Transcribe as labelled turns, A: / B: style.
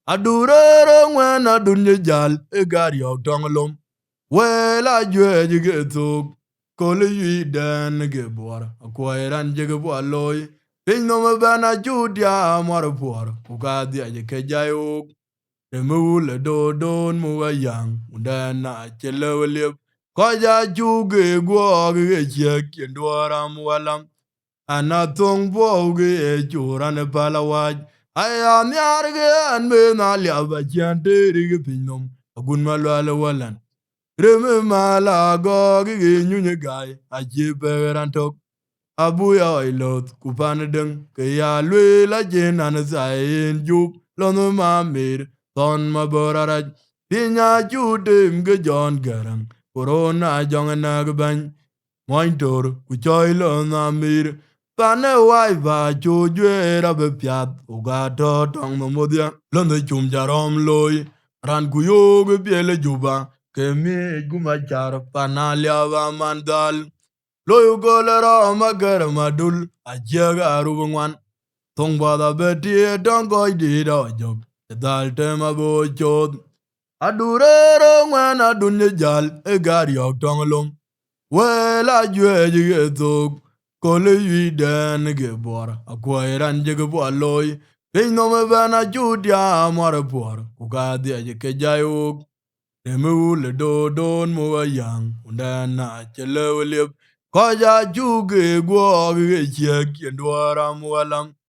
A: Adurere when adun ye jal e gar yok tonglum. Well a jwe jige tuk. Kole yi den ge bor. Akwaeran jige bo aloy. Pin no me bana judia mor por. Uka dia je ke jayuk. Remule do don mu yang. Undana chele lip. Koja juge go ge chek yendoram walam. Anatung boge e churan palawaj. Aya nyarge an me na liaba chante rige pinom. Agun malwala walan. Reme mala goge ge nyunye gai. Achi pegerantok. Abuya ilot kupanedeng. Kaya lwe la jen anasayin juk. Lono mamir. Ton maboraraj. Pinya jude mge jon garang. Corona jonganagabany. Mointor kuchoilo na mir. Pane wai va chujwe rabe piat. Ugato tong momodia. Londo chum jarom loy. Ran kuyog biele juba. Kemi gumachar panalia va mandal. Loyo golera magar madul. Ajaga arugwan. Tong bada beti don't go did a job. Dal tema bo chod. Adurero when adun jal. E gar yok tonglong. Well, I judge you dog. Call you then get bor. Acquire jig bo alloy. Pin no me vana judia more poor. Uga the ajayuk. Remule do don mo young. Undana chele lip. Koja juge go check and waram walam.